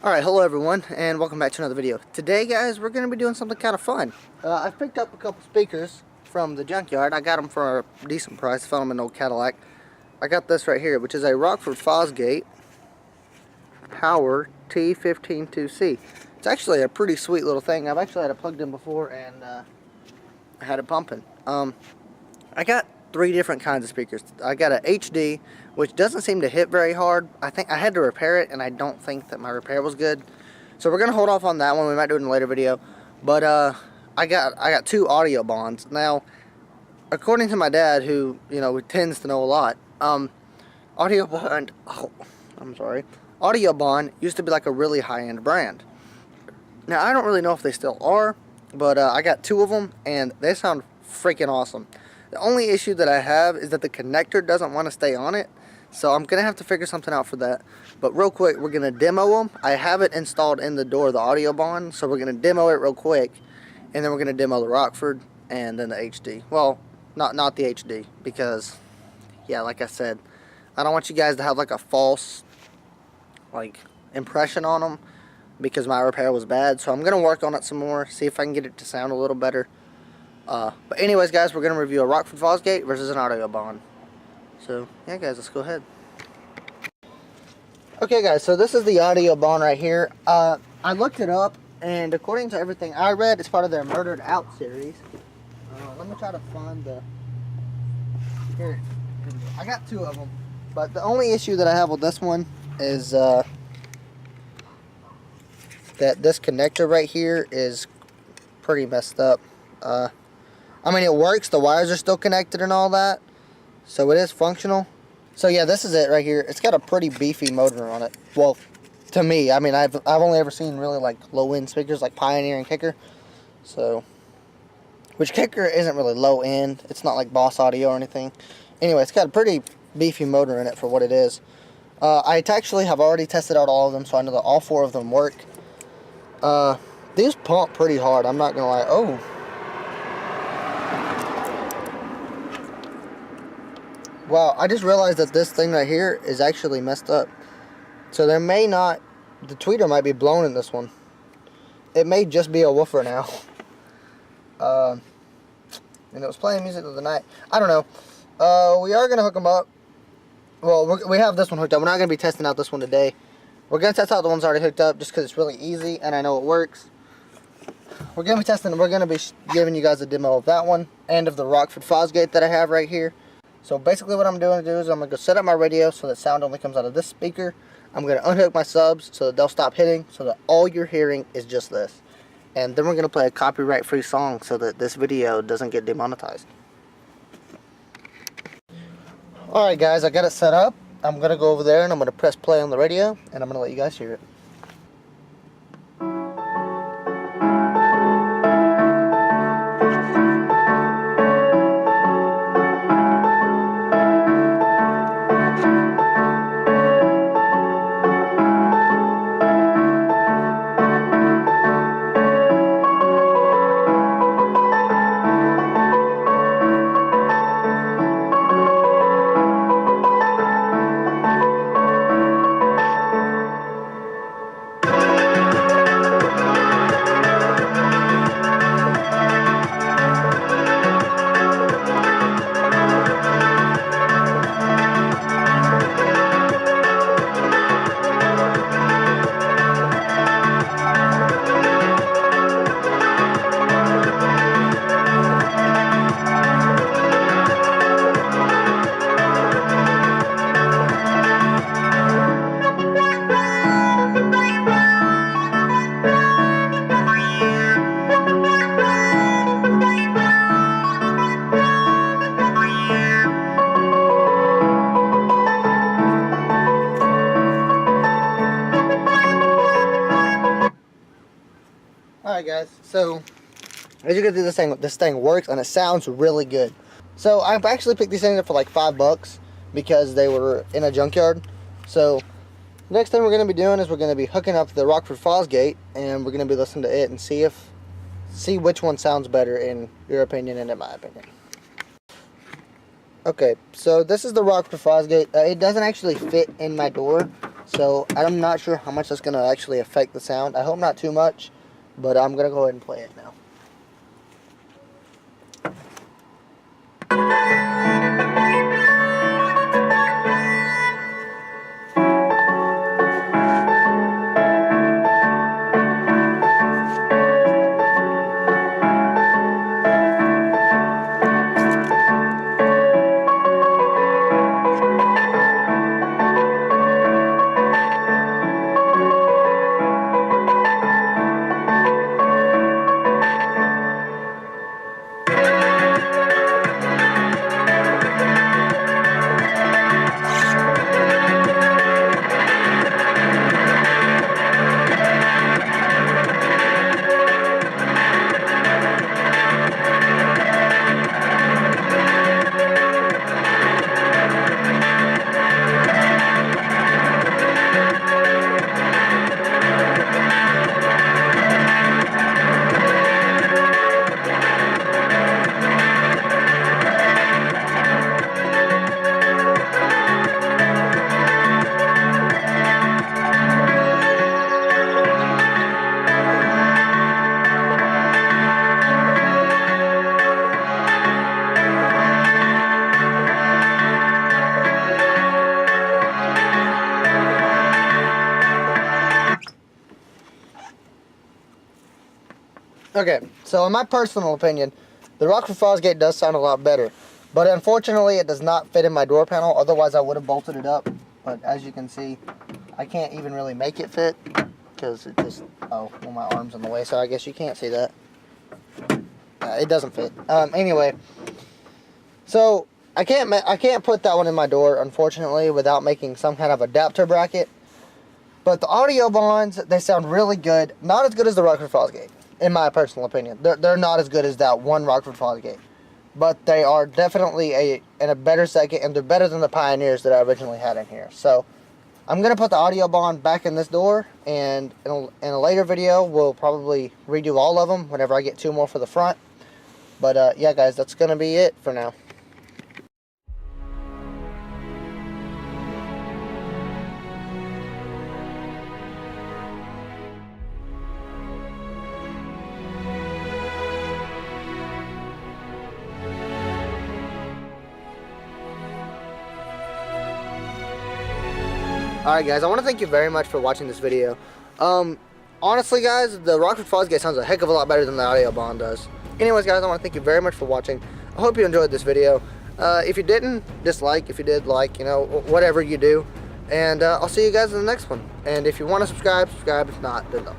Alright, hello everyone, and welcome back to another video. Today, guys, we're going to be doing something kind of fun. I picked up a couple speakers from the junkyard. I got them for a decent price. I found them in an old Cadillac. I got this right here, which is a RockfordFosgate Power T152C. It's actually a pretty sweet little thing. I've actually had it plugged in before, and I had it pumping. I got three different kinds of speakers. I got an HD, which doesn't seem to hit very hard. I think I had to repair it, and I don't think that my repair was good. So we're gonna hold off on that one. We might do it in a later video. But I got two Audiobahns. Now, according to my dad, who tends to know a lot, Audiobahn. Oh, I'm sorry. Audiobahn used to be like a really high-end brand. Now I don't really know if they still are, but I got two of them, and they sound freaking awesome. The only issue that I have is that the connector doesn't want to stay on it, so I'm going to have to figure something out for that. But real quick, we're going to demo them. I have it installed in the door, the Audiobahn, so we're going to demo it real quick, and then we're going to demo the Rockford and then the HD. Well, not the HD, because, yeah, like I said, I don't want you guys to have like a false impression on them, because my repair was bad. So I'm going to work on it some more, see if I can get it to sound a little better. But anyways, guys, we're going to review a RockfordFosgate versus an Audiobahn. So, yeah, guys, let's go ahead. Okay, guys, so this is the Audiobahn right here. I looked it up, and according to everything I read, it's part of their Murdered Out series. Let me try to find the... Here. I got two of them. But the only issue that I have with this one is that this connector right here is pretty messed up. I mean, it works, the wires are still connected and all that, so it is functional. So yeah, this is it right here. It's got a pretty beefy motor on it. Well, to me, I mean, I've only ever seen really like low-end speakers like Pioneer and Kicker. So, which Kicker isn't really low-end. It's not like Boss Audio or anything. Anyway, it's got a pretty beefy motor in it for what it is. I actually have already tested out all of them, so I know that all four of them work. These pump pretty hard, I'm not gonna lie. Oh. Wow, I just realized that this thing right here is actually messed up. So there may not, the tweeter might be blown in this one. It may just be a woofer now. And it was playing music of the night. I don't know. We are going to hook them up. Well, we have this one hooked up. We're not going to be testing out this one today. We're going to test out the ones already hooked up just because it's really easy and I know it works. We're going to be testing, we're going to be giving you guys a demo of that one and of the RockfordFosgate that I have right here. So basically what I'm going to do is I'm going to go set up my radio so that sound only comes out of this speaker. I'm going to unhook my subs so that they'll stop hitting, so that all you're hearing is just this. And then we're going to play a copyright-free song so that this video doesn't get demonetized. Alright guys, I got it set up. I'm going to go over there and I'm going to press play on the radio, and I'm going to let you guys hear it. Alright guys, so as you can see, this thing works and it sounds really good. So I've actually picked these things up for like $5 because they were in a junkyard. So next thing we're going to be doing is we're going to be hooking up the RockfordFosgate, and we're going to be listening to it and see which one sounds better in your opinion and in my opinion. Okay, so this is the RockfordFosgate. It doesn't actually fit in my door, So I'm not sure how much that's going to actually affect the sound. I hope not too much, but I'm going to go ahead and play it now. Okay, so in my personal opinion, the RockfordFosgate does sound a lot better, but unfortunately it does not fit in my door panel. Otherwise I would have bolted it up, but as you can see, I can't even really make it fit because it just, oh, well, my arm's in the way, so I guess you can't see that. It doesn't fit. Anyway, so I can't put that one in my door, unfortunately, without making some kind of adapter bracket. But the Audiobahns, they sound really good. Not as good as the RockfordFosgate, in my personal opinion. They're not as good as that one RockfordFosgate. But they are definitely in a better second, and they're better than the Pioneers that I originally had in here. So I'm going to put the Audiobahn back in this door, and in a later video, we'll probably redo all of them whenever I get 2 more for the front. But yeah, guys, that's going to be it for now. Alright guys, I want to thank you very much for watching this video. Honestly guys, the RockfordFosgate sounds a heck of a lot better than the Audiobahn does. Anyways guys, I want to thank you very much for watching. I hope you enjoyed this video. If you didn't, dislike. If you did, like, you know, whatever you do. And I'll see you guys in the next one. And if you want to subscribe, subscribe. If not, then no.